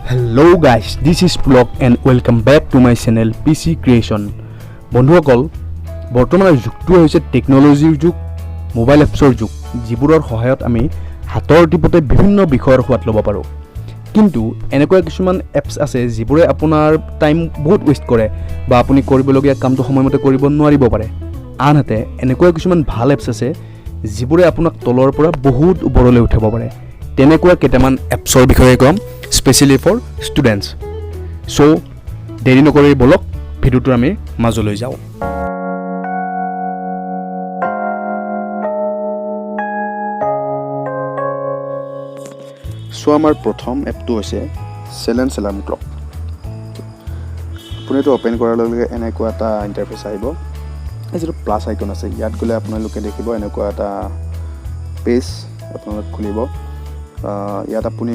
Hello guys, this is Plok and welcome back to my channel PC Creation. বন্ধুসকল বৰ্তমানৰ যুগটো হৈছে টেকনলজিৰ যুগ, মোবাইল এপছৰ যুগ, যিবোৰৰ সহায়ত আমি হাতৰ টিপতে বিভিন্ন বিষয়ৰ সোৱাদ ল'ব পাৰোঁ। কিন্তু এনেকুৱা কিছুমান এপছ আছে যিবোৰে আপোনাৰ টাইম বহুত ৱেষ্ট কৰে বা আপুনি কৰিবলগীয়া কামটো সময়মতে কৰিব নোৱাৰিব পাৰে। আনহাতে এনেকুৱা কিছুমান ভাল এপছ আছে যিবোৰে আপোনাক তলৰ পৰা বহুত ওপৰলৈ উঠাব পাৰে। তেনেকুৱা কেইটামান এপছৰ বিষয়ে ক'ম স্পেচিয়েলি ফৰ ষ্টুডেণ্টছ। চ' দেৰি নকৰি বলক ভিডিঅ'টো আমি মাজলৈ যাওঁ। চ' আমাৰ প্ৰথম এপটো হৈছে চেলেঞ্জ এলাৰ্ম ক্লক। আপুনি এইটো অ'পেন কৰাৰ লগে লগে এনেকুৱা এটা ইণ্টাৰফেচ আহিব। এই যিটো প্লাছ আইকন আছে ইয়াত গ'লে আপোনালোকে দেখিব এনেকুৱা এটা পেজ আপোনালোক খুলিব। ইয়াত আপুনি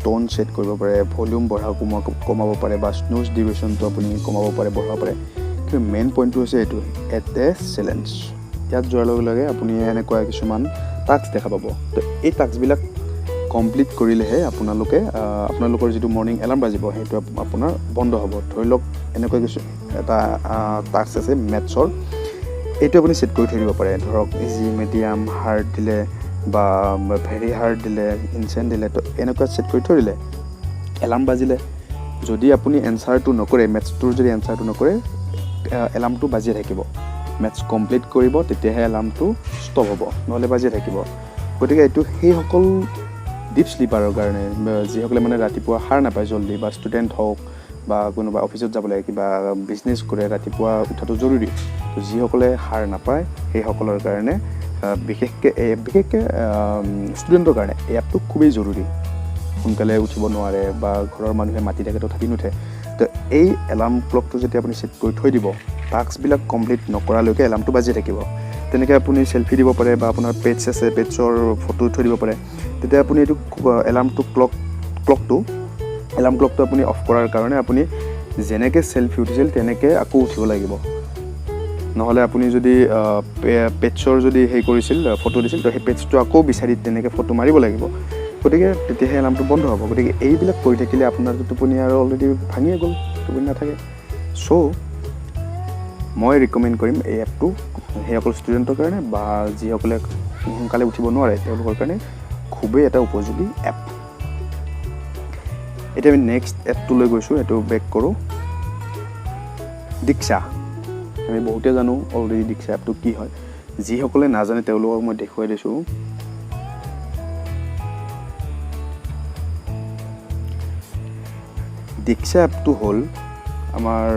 টোন ছেট কৰিব পাৰে, ভলিউম কমাব পাৰে বা স্নুজ ডিউৰেশ্যনটো আপুনি কমাব পাৰে, বঢ়াব পাৰে। কিন্তু মেইন পইণ্টটো হৈছে এইটো এট এ চেলেঞ্জ। ইয়াত যোৱাৰ লগে লগে আপুনি এনেকুৱা কিছুমান টাস্ক দেখা পাব। তো এই টাস্কবিলাক কমপ্লিট কৰিলেহে আপোনালোকৰ যিটো মৰ্ণিং এলাৰ্ম বাজিব সেইটো আপোনাৰ বন্ধ হ'ব। ধৰি লওক এনেকুৱা কিছু এটা টাস্ক আছে মেথছৰ, এইটো আপুনি ছেট কৰি থৈ দিব পাৰে। ধৰক ইজি, মিডিয়াম, হাৰ্ড দিলে বা ভেৰি হাৰ্ড দিলে, ইনচেণ্ট দিলে, তো এনেকুৱা ছেট কৰি থৈ দিলে এলাৰ্ম বাজিলে যদি আপুনি এনচাৰটো নকৰে, মেথছটোৰ যদি এনচাৰটো নকৰে এলাৰ্মটো বাজিয়ে থাকিব। মেথছ কমপ্লিট কৰিব তেতিয়াহে এলাৰ্মটো ষ্টপ হ'ব, নহ'লে বাজিয়ে থাকিব। গতিকে এইটো সেইসকল ডিপ শ্লিপাৰৰ কাৰণে যিসকলে মানে ৰাতিপুৱা সাৰ নাপায় জল্দি, বা ষ্টুডেণ্ট হওক বা কোনোবা অফিচত যাব লাগে, কিবা বিজনেছ কৰে, ৰাতিপুৱা উঠাটো জৰুৰী। তো যিসকলে সাৰ নাপায় সেইসকলৰ কাৰণে বিশেষকৈ ষ্টুডেণ্টৰ কাৰণে এই এপটো খুবেই জৰুৰী। সোনকালে উঠিব নোৱাৰে বা ঘৰৰ মানুহে মাতি থাকে তথাপি নুঠে। তো এই এলাৰ্ম ক্লকটো যেতিয়া আপুনি ছেট কৰি থৈ দিব, টাস্কবিলাক কমপ্লিট নকৰালৈকে এলাৰ্মটো বাজি থাকিব। তেনেকৈ আপুনি চেল্ফি দিব পাৰে বা আপোনাৰ পেজ আছে, পেজৰ ফটো থৈ দিব পাৰে। তেতিয়া আপুনি এইটো এলাৰ্ম ক্লকটো আপুনি অফ কৰাৰ কাৰণে আপুনি যেনেকৈ চেল্ফি উঠিছিল তেনেকৈ আকৌ উঠিব লাগিব। নহ'লে আপুনি যদি পেজৰ যদি কৰিছিল, ফটো দিছিল, তো সেই পেজটো আকৌ বিচাৰি তেনেকৈ ফটো মাৰিব লাগিব। গতিকে তেতিয়াহে এলাৰ্মটো বন্ধ হ'ব। গতিকে এইবিলাক কৰি থাকিলে আপোনাৰতো টোপনি আৰু অলৰেডি ভাঙিয়ে গ'ল, টোপনি নাথাকে। চ' মই ৰিকমেণ্ড কৰিম এই এপটো সেইসকল ষ্টুডেণ্টৰ কাৰণে বা যিসকলে সোনকালে উঠিব নোৱাৰে তেওঁলোকৰ কাৰণে খুবেই এটা উপযোগী এপ। এতিয়া আমি নেক্সট এপটোলৈ গৈছোঁ, এইটো বেক কৰোঁ। দীক্ষা, আমি বহুতে জানো অলৰেডি দীক্ষা এপটো কি হয়। যিসকলে নাজানে তেওঁলোকক মই দেখুৱাই দিছোঁ। দীক্ষা এপটো হ'ল আমাৰ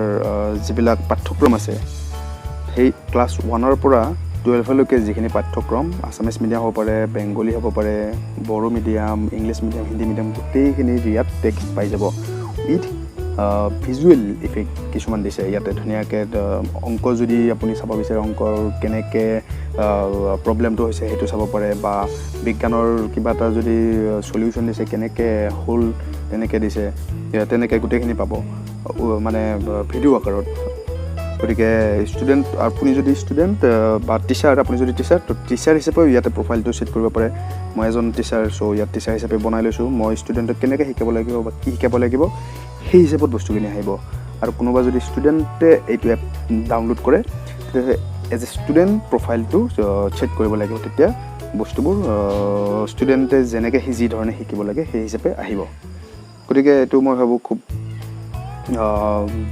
যিবিলাক পাঠ্যক্ৰম আছে সেই ক্লাছ 1ৰ পৰা 12লৈকে যিখিনি পাঠ্যক্ৰম, আছামিজ মিডিয়াম হ'ব পাৰে, বেংগলী হ'ব পাৰে, Bodo medium, English medium, Hindi medium, গোটেইখিনি ইয়াত টেক্সট পাই যাব। উইথ ভিজুৱেল ইফেক্ট কিছুমান দিছে ইয়াতে ধুনীয়াকৈ। অংক যদি আপুনি চাব বিচাৰে, অংকৰ কেনেকৈ প্ৰব্লেমটো হৈছে সেইটো চাব পাৰে, বা বিজ্ঞানৰ কিবা এটা যদি চলিউশ্যন দিছে কেনেকৈ হ'ল তেনেকৈ দিছে, তেনেকৈ গোটেইখিনি পাব মানে ভিডিঅ' আকাৰত। গতিকে আপুনি যদি ষ্টুডেণ্ট বা টিচাৰ, আপুনি যদি টিচাৰ, তো টিচাৰ হিচাপেও ইয়াতে প্ৰফাইলটো ছেট কৰিব পাৰে। মই এজন টিচাৰ, চ' ইয়াত টিচাৰ হিচাপে বনাই লৈছোঁ। মই ষ্টুডেণ্টক কেনেকৈ শিকাব লাগিব বা কি শিকাব লাগিব সেই হিচাপত বস্তুখিনি আহিব। আৰু কোনোবা যদি ষ্টুডেণ্টে এইটো এপ ডাউনলোড কৰে তেতিয়াহ'লে এজ এ ষ্টুডেণ্ট প্ৰফাইলটো ছেট কৰিব লাগিব। তেতিয়া বস্তুবোৰ ষ্টুডেণ্টে যেনেকৈ যি ধৰণে শিকিব লাগে সেই হিচাপে আহিব। গতিকে এইটো মই ভাবোঁ খুব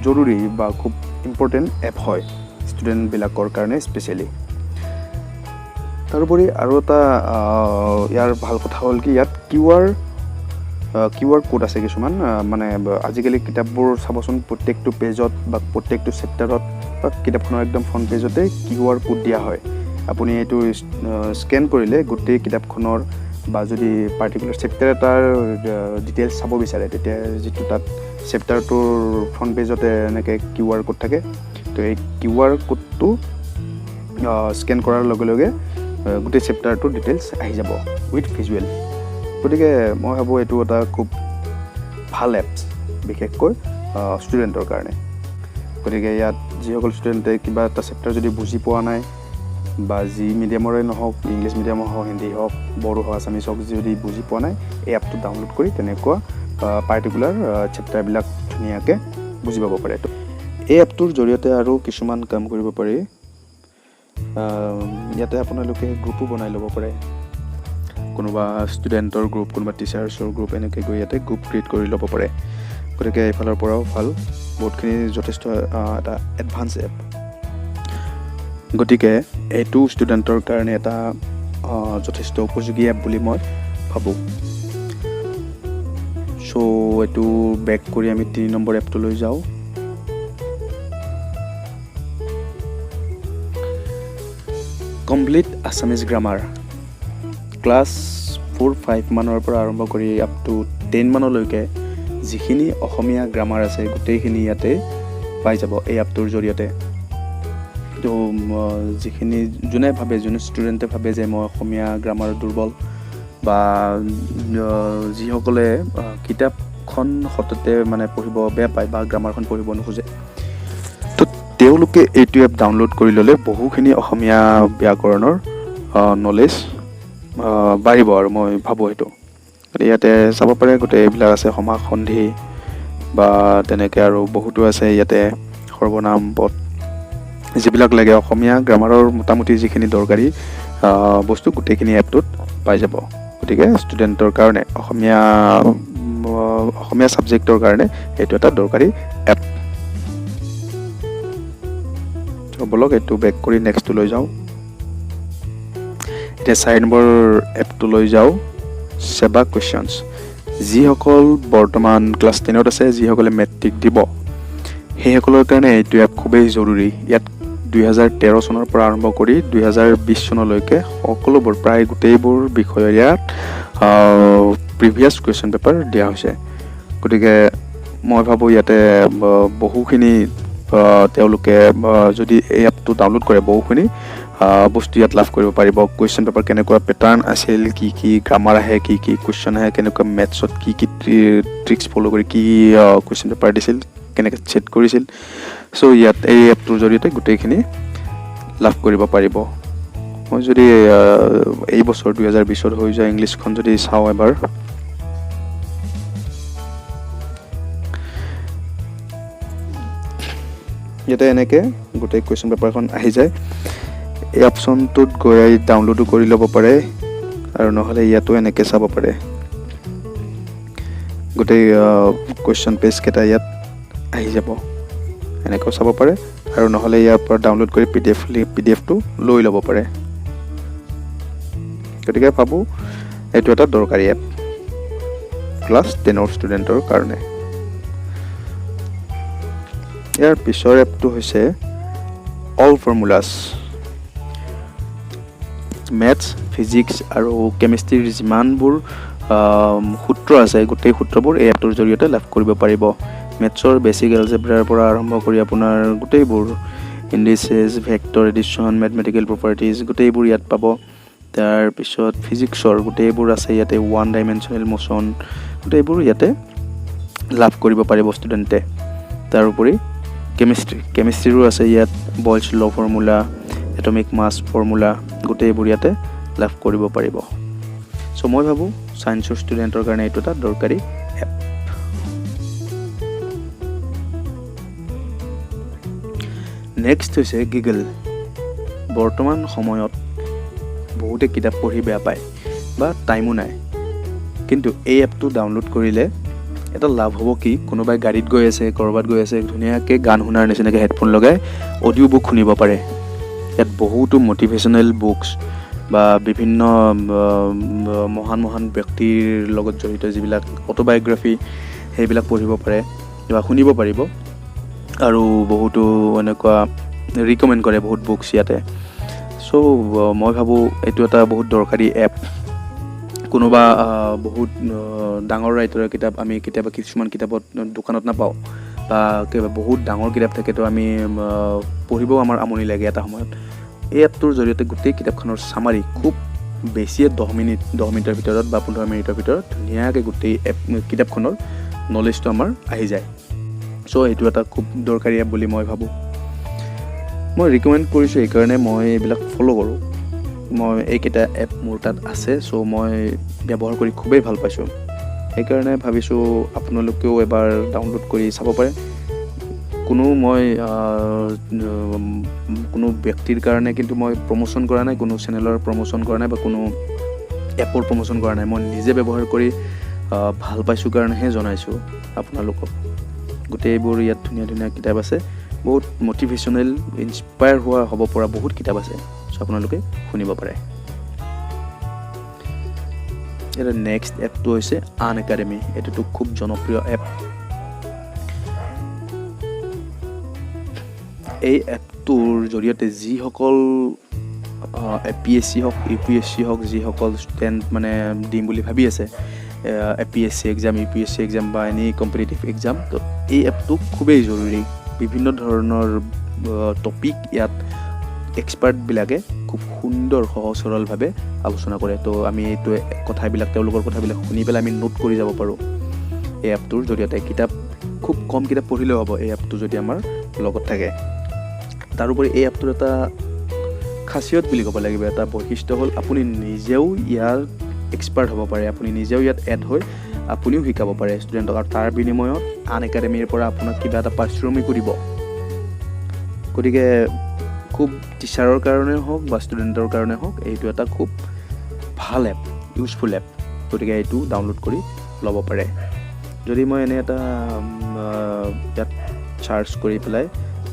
জৰুৰী বা খুব ইম্পৰ্টেণ্ট এপ হয় ষ্টুডেণ্টবিলাকৰ কাৰণে স্পেচিয়েলি। তাৰোপৰি আৰু এটা ইয়াৰ ভাল কথা হ'ল কি, ইয়াত কিউ আৰ কোড আছে কিছুমান। মানে আজিকালি কিতাপবোৰ চাবচোন, প্ৰত্যেকটো পেজত বা প্ৰত্যেকটো চেপ্টাৰত বা কিতাপখনৰ একদম ফ্ৰণ্ট পেজতে কিউ আৰ কোড দিয়া হয়। আপুনি এইটো স্কেন কৰিলে গোটেই কিতাপখনৰ বা যদি পাৰ্টিকুলাৰ চেপ্টাৰ এটাৰ ডিটেইলছ চাব বিচাৰে তেতিয়া যিটো তাত চেপ্টাৰটোৰ ফ্ৰণ্ট পেজতে এনেকৈ কিউ আৰ কোড থাকে। তো এই কিউ আৰ কোডটো স্কেন কৰাৰ লগে লগে গোটেই চেপ্টাৰটোৰ ডিটেইলছ আহি যাব উইথ ভিজুৱেল। গতিকে মই ভাবোঁ এইটো এটা খুব ভাল এপছ বিশেষকৈ ষ্টুডেণ্টৰ কাৰণে। গতিকে ইয়াত যিসকল ষ্টুডেণ্টে কিবা এটা চেপ্টাৰ যদি বুজি পোৱা নাই বা যি মিডিয়ামৰে নহওক, ইংলিছ মিডিয়ামৰ হওক, হিন্দী হওক, বড়ো হওক, আছামিজ হওক, যদি বুজি পোৱা নাই এই এপটো ডাউনলোড কৰি তেনেকুৱা পাৰ্টিকুলাৰ চেপ্টাৰবিলাক ধুনীয়াকৈ বুজি পাব পাৰে। এই এপটোৰ জৰিয়তে আৰু কিছুমান কাম কৰিব পাৰি। ইয়াতে আপোনালোকে গ্ৰুপো বনাই ল'ব পাৰে, কোনোবা ষ্টুডেণ্টৰ গ্ৰুপ, কোনোবা টিচাৰ্ছৰ গ্ৰুপ, এনেকৈ গৈ ইয়াতে গ্ৰুপ ক্ৰিয়েট কৰি ল'ব পাৰে। গতিকে এইফালৰ পৰাও ভাল, বহুতখিনি যথেষ্ট এটা এডভান্স এপ। গতিকে এইটো ষ্টুডেণ্টৰ কাৰণে এটা যথেষ্ট উপযোগী এপ বুলি মই ভাবোঁ। চ' এইটো বেক কৰি আমি 3 নম্বৰ এপটোলৈ যাওঁ। কমপ্লিট আছামিজ গ্ৰামাৰ ক্লাছ 4-5 মানৰ পৰা আৰম্ভ কৰি আপ টু 10 মানলৈকে যিখিনি অসমীয়া গ্ৰামাৰ আছে গোটেইখিনি ইয়াতে পাই যাব এই এপটোৰ জৰিয়তে। তো যোনে ষ্টুডেণ্টে ভাবে যে মই অসমীয়া গ্ৰামাৰ দুৰ্বল, বা যিসকলে কিতাপখন সততে মানে পঢ়িব বেয়া পায় বা গ্ৰামাৰখন পঢ়িব নোখোজে, তো তেওঁলোকে এইটো এপ ডাউনলোড কৰি ল'লে বহুখিনি অসমীয়া ব্যাকৰণৰ নলেজ বাঢ়িব আৰু মই ভাবোঁ সেইটো। ইয়াতে চাব পাৰে গোটেই এইবিলাক আছে, সমাস সন্ধি বা তেনেকৈ আৰু বহুতো আছে ইয়াতে, সৰ্বনাম পদ, যিবিলাক লাগে অসমীয়া গ্ৰামাৰৰ মোটামুটি যিখিনি দৰকাৰী বস্তু গোটেইখিনি এপটোত পাই যাব। গতিকে ষ্টুডেণ্টৰ কাৰণে অসমীয়া ছাবজেক্টৰ কাৰণে এইটো এটা দৰকাৰী এপ। বলক এইটো বেক কৰি নেক্সটটো লৈ যাওঁ। এতিয়া 4 নম্বৰ এপটো লৈ যাওঁ, সেৱা কুৱেশ্যনছ। যিসকল বৰ্তমান ক্লাছ 10ত আছে, যিসকলে মেট্ৰিক দিব, সেইসকলৰ কাৰণে এইটো এপ খুবেই জৰুৰী। ইয়াত 2013 চনৰ পৰা আৰম্ভ কৰি 2020 চনলৈকে সকলোবোৰ প্ৰায় গোটেইবোৰ বিষয়ৰ ইয়াত প্ৰিভিয়াছ কুৱেশ্যন পেপাৰ দিয়া হৈছে। গতিকে মই ভাবোঁ ইয়াতে বহুখিনি তেওঁলোকে যদি এই এপটো ডাউনলোড কৰে বহুখিনি বস্তু ইয়াত লাভ কৰিব পাৰিব। কুৱেশ্যন পেপাৰ কেনেকুৱা পেটাৰ্ণ আছিল, কি কি গ্ৰামাৰ আহে, কি কি কুৱেশ্যন আহে, কেনেকুৱা মেথছত কি কি ট্ৰিক্স ফ'ল' কৰি কি কুৱেশ্যন পেপাৰ দিছিল, কেনেকৈ ছেট কৰিছিল। চ' ইয়াত এই এপটোৰ জৰিয়তে গোটেইখিনি লাভ কৰিব পাৰিব। মই যদি এই বছৰ 2020ত হৈ যোৱা ইংলিছখন যদি চাওঁ এবাৰ, ইয়াতে এনেকৈ গোটেই কুৱেশ্যন পেপাৰখন আহি যায়। এই অপশ্যনটোত গৈ ডাউনলোডো কৰি ল'ব পাৰে, আৰু নহ'লে ইয়াতো এনেকৈ চাব পাৰে। গোটেই কুৱেশ্যন পেজকেইটা ইয়াত আহি যাব, এনেকৈও চাব পাৰে, আৰু নহ'লে ইয়াৰ পৰা ডাউনলোড কৰি PDF-টো লৈ ল'ব পাৰে। গতিকে ভাবোঁ এইটো এটা দৰকাৰী এপ ক্লাছ 10ৰ ষ্টুডেণ্টৰ কাৰণে। ইয়াৰ পিছৰ এপটো হৈছে অল ফৰ্মুলাছ। মেথছ, ফিজিক্স আৰু কেমিষ্ট্ৰিৰ যিমানবোৰ সূত্ৰ আছে গোটেই সূত্ৰবোৰ এই এপটোৰ জৰিয়তে লাভ কৰিব পাৰিব। মেথছৰ বেছিক এলজেব্ৰাৰ পৰা আৰম্ভ কৰি আপোনাৰ গোটেইবোৰ ইণ্ডিচেছ, ভেক্টৰ এডিশ্যন, মেথমেটিকেল প্ৰপাৰ্টিজ গোটেইবোৰ ইয়াত পাব। তাৰপিছত ফিজিক্সৰ গোটেইবোৰ আছে ইয়াতে, 1 ডাইমেনশ্যনেল মোশ্যন গোটেইবোৰ ইয়াতে লাভ কৰিব পাৰিব ষ্টুডেণ্টে। তাৰোপৰি কেমিষ্ট্ৰিৰো আছে ইয়াত, বইলছ ল ফৰ্মুলা, এটমিক মাছ ফৰ্মুলা গোটেইবোৰ ইয়াতে লাভ কৰিব পাৰিব। চ' মই ভাবোঁ ছায়েন্সৰ ষ্টুডেণ্টৰ কাৰণে এইটো এটা দৰকাৰী এপ। নেক্সট হৈছে গুগল। বৰ্তমান সময়ত বহুতে কিতাপ পঢ়ি বেয়া পায় বা টাইমো নাই, কিন্তু এই এপটো ডাউনলোড কৰিলে এটা লাভ হ'ব কি, কোনোবাই গাড়ীত গৈ আছে, ক'ৰবাত গৈ আছে, ধুনীয়াকৈ গান শুনাৰ নিচিনাকৈ হেডফোন লগাই অডিঅ' বুক শুনিব পাৰে। ইয়াত বহুতো মটিভেশ্যনেল বুকছ বা বিভিন্ন মহান ব্যক্তিৰ লগত জড়িত যিবিলাক অট'বায়'গ্ৰাফি সেইবিলাক পঢ়িব পাৰে বা শুনিব পাৰিব। আৰু বহুতো এনেকুৱা ৰিকমেণ্ড কৰে বহুত বুকছ ইয়াতে। চ' মই ভাবোঁ এইটো এটা বহুত দৰকাৰী এপ। কোনোবা বহুত ডাঙৰ ৰাইটাৰৰ কিতাপ আমি কেতিয়াবা কিছুমান কিতাপত দোকানত নাপাওঁ, বা বহুত ডাঙৰ কিতাপ থাকেতো আমি পঢ়িবও আমাৰ আমনি লাগে এটা সময়ত। এই এপটোৰ জৰিয়তে গোটেই কিতাপখনৰ চামাৰি খুব বেছিয়ে 10 মিনিটৰ ভিতৰত বা 15 মিনিটৰ ভিতৰত ধুনীয়াকৈ গোটেই কিতাপখনৰ নলেজটো আমাৰ আহি যায়। চ' এইটো এটা খুব দৰকাৰী এপ বুলি মই ভাবোঁ। মই ৰিকমেণ্ড কৰিছোঁ এইকাৰণে মই এইবিলাক ফ'ল' কৰোঁ। মই এইকেইটা এপ মোৰ তাত আছে, চ' মই ব্যৱহাৰ কৰি খুবেই ভাল পাইছোঁ। সেইকাৰণে ভাবিছোঁ আপোনালোকেও এবাৰ ডাউনলোড কৰি চাব পাৰে। কোনো ব্যক্তিৰ কাৰণে কিন্তু মই প্ৰমোশ্যন কৰা নাই, কোনো চেনেলৰ প্ৰমোশ্যন কৰা নাই বা কোনো এপৰ প্ৰমোশ্যন কৰা নাই। মই নিজে ব্যৱহাৰ কৰি ভাল পাইছোঁ কাৰণেহে জনাইছোঁ আপোনালোকক। গোটেইবোৰ ইয়াত ধুনীয়া ধুনীয়া কিতাপ আছে, বহুত মটিভেশ্যনেল, ইনস্পায়াৰ হ'ব পৰা বহুত কিতাপ আছে, চ' আপোনালোকে শুনিব পাৰে। এটা নেক্সট এপটো হৈছে আনএকাডেমি। এইটোতো খুব জনপ্ৰিয় এপ। এই এপটোৰ জৰিয়তে যিসকল APSC হওক, UPSC হওক, যিসকল ষ্টুডেণ্ট মানে দিম বুলি ভাবি আছে APSC এক্সাম, UPSC এক্সাম বা এনি কম্পিটিটিভ এক্সাম, তো এই এপটো খুবেই জৰুৰী। বিভিন্ন ধৰণৰ টপিক ইয়াত এক্সপাৰ্টবিলাকে খুব সুন্দৰ সহজ সৰলভাৱে আলোচনা কৰে। তো আমি এইটো তেওঁলোকৰ কথাবিলাক শুনি পেলাই আমি নোট কৰি যাব পাৰোঁ এই এপটোৰ জৰিয়তে। খুব কম কিতাপ পঢ়িলেও হ'ব এই এপটো যদি আমাৰ লগত থাকে। তাৰোপৰি এই এপটোৰ এটা খাচিয়ত বুলি ক'ব লাগিব, এটা বৈশিষ্ট্য হ'ল আপুনি নিজেও ইয়াৰ এক্সপাৰ্ট হ'ব পাৰে। আপুনি নিজেও ইয়াত এড হৈ আপুনিও শিকাব পাৰে ষ্টুডেণ্টক, আৰু তাৰ বিনিময়ত আনএকাডেমিৰ পৰা আপোনাক কিবা এটা পাৰিশ্ৰমিকো দিব। গতিকে খুব টিচাৰৰ কাৰণে হওক বা ষ্টুডেণ্টৰ কাৰণে হওক, এইটো এটা খুব ভাল এপ, ইউজফুল এপ। গতিকে এইটো ডাউনলোড কৰি ল'ব পাৰে। যদি মই এনে এটা ইয়াত চাৰ্চ কৰি পেলাই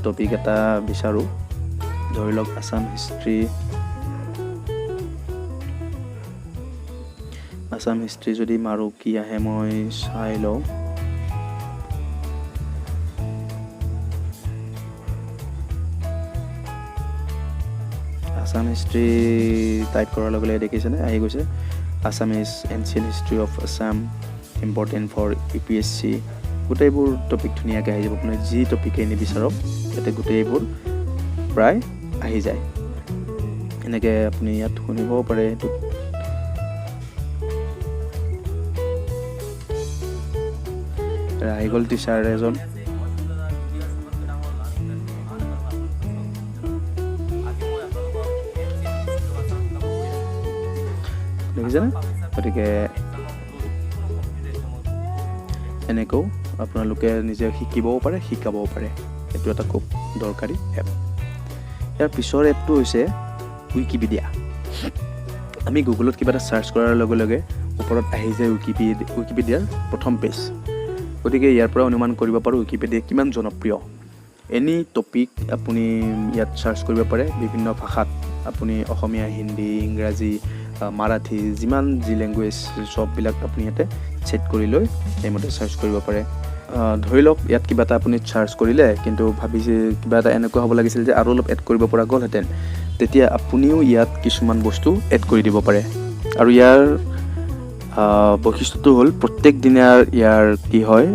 টপিক এটা বিচাৰোঁ, ধৰি লওক আছাম হিষ্ট্ৰী যদি মাৰোঁ, কি আহে মই চাই লওঁ। আছাম হিষ্ট্ৰী টাইপ কৰাৰ লগে লগে দেখিছেনে আহি গৈছে, Assamese ancient history of Assam, important for UPSC। গোটেইবোৰ টপিক ধুনীয়াকৈ আহি যাব। আপুনি যি টপিকেই নিবিচাৰক ইয়াতে গোটেইবোৰ প্ৰায় আহি যায়। এনেকৈ আপুনি ইয়াত শুনিবও পাৰে। এইটো আহি গ'ল টিচাৰ এজন। দেখিছেনে? গতিকে এনেকৈও আপোনালোকে নিজে শিকিবও পাৰে, শিকাবও পাৰে। এইটো এটা খুব দৰকাৰী এপ। ইয়াৰ পিছৰ এপটো হৈছে উইকিপিডিয়া। আমি গুগলত কিবা এটা চাৰ্চ কৰাৰ লগে লগে ওপৰত আহি যায় উইকিপিডিয়াৰ প্ৰথম পেজ। গতিকে ইয়াৰ পৰা অনুমান কৰিব পাৰোঁ উইকিপিডিয়া কিমান জনপ্ৰিয়। এনি টপিক আপুনি ইয়াত চাৰ্চ কৰিব পাৰে বিভিন্ন ভাষাত। আপুনি অসমীয়া, হিন্দী, ইংৰাজী, মাৰাঠী, যি লেংগুৱেজ চববিলাক আপুনি ইয়াতে ছেট কৰি লৈ সেইমতে চাৰ্চ কৰিব পাৰে। ধৰি লওক ইয়াত কিবা এটা আপুনি চাৰ্চ কৰিলে, কিন্তু ভাবিছে কিবা এটা এনেকুৱা হ'ব লাগিছিল যে আৰু অলপ এড কৰিব পৰা গ'লহেঁতেন, তেতিয়া আপুনিও ইয়াত কিছুমান বস্তু এড কৰি দিব পাৰে। আৰু ইয়াৰ বৈশিষ্ট্যটো হ'ল প্ৰত্যেক দিনাৰ ইয়াৰ কি হয়,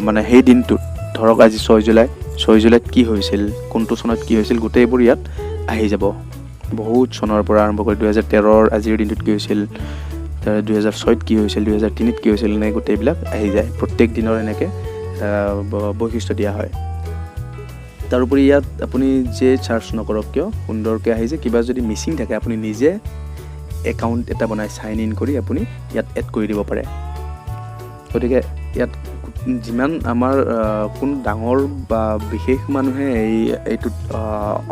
মানে সেই দিনটোত ধৰক আজি 6 জুলাইত কি হৈছিল, কোনটো চনত কি হৈছিল, গোটেইবোৰ ইয়াত আহি যাব। বহুত চনৰ পৰা আৰম্ভ কৰি 2013 আজিৰ দিনটোত কি হৈছিল, 2006ত কি হৈছিল, 2003ত কি হৈছিল, এনে গোটেইবিলাক আহি যায়। প্ৰত্যেক দিনৰ এনেকৈ বৈশিষ্ট্য দিয়া হয়। তাৰোপৰি ইয়াত আপুনি যে চাৰ্চ নকৰক কিয় সুন্দৰকৈ আহি যায়। কিবা যদি মিচিং থাকে আপুনি নিজে একাউণ্ট এটা বনাই চাইন ইন কৰি আপুনি ইয়াত এড কৰি দিব পাৰে। গতিকে ইয়াত যিমান আমাৰ কোনো ডাঙৰ বা বিশেষ মানুহে এইটোত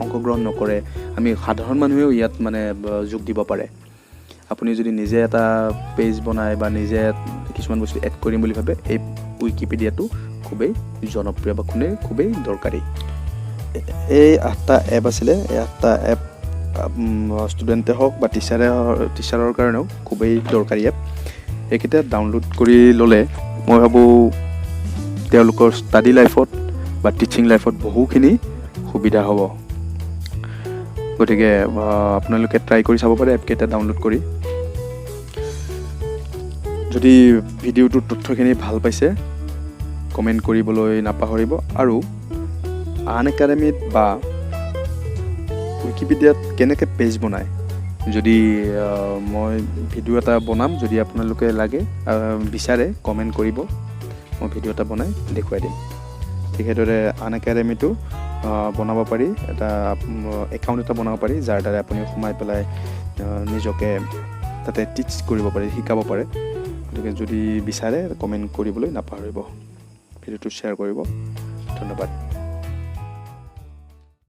অংশগ্ৰহণ নকৰে, আমি সাধাৰণ মানুহেও ইয়াত মানে যোগ দিব পাৰে। আপুনি যদি নিজে এটা পেজ বনায় বা নিজে কিছুমান বস্তু এড কৰিম বুলি ভাবে, এই উইকিপিডিয়াটো খুবেই জনপ্ৰিয় বা খুবেই দৰকাৰী। এই 8টা এপ আছিলে। এই 8টা এপ ষ্টুডেণ্টে হওক বা টিচাৰৰ কাৰণেও খুবেই দৰকাৰী এপ। এইকেইটা ডাউনলোড কৰি ল'লে মই ভাবোঁ তেওঁলোকৰ ষ্টাডি লাইফত বা টিচিং লাইফত বহুখিনি সুবিধা হ'ব। গতিকে আপোনালোকে ট্ৰাই কৰি চাব পাৰে এপকেইটা ডাউনলোড কৰি। যদি ভিডিঅ'টোৰ তথ্যখিনি ভাল পাইছে কমেণ্ট কৰিবলৈ নাপাহৰিব। আৰু আনএকাডেমিত বা উইকিপিডিয়াত কেনেকৈ পেজ বনায়, যদি মই ভিডিঅ' এটা বনাম, যদি আপোনালোকে বিচাৰে কমেণ্ট কৰিব, মই ভিডিঅ' এটা বনাই দেখুৱাই দিম। ঠিক সেইদৰে আনএকাডেমিটো বনাব পাৰি, এটা একাউণ্ট এটা বনাব পাৰি, যাৰ দ্বাৰা আপুনি সোমাই পেলাই নিজকে তাতে টিচ কৰিব পাৰে, শিকাব পাৰে। গতিকে যদি বিচাৰে কমেণ্ট কৰিবলৈ নাপাহৰিব, ভিডিঅ'টো শ্বেয়াৰ কৰিব। ধন্যবাদ।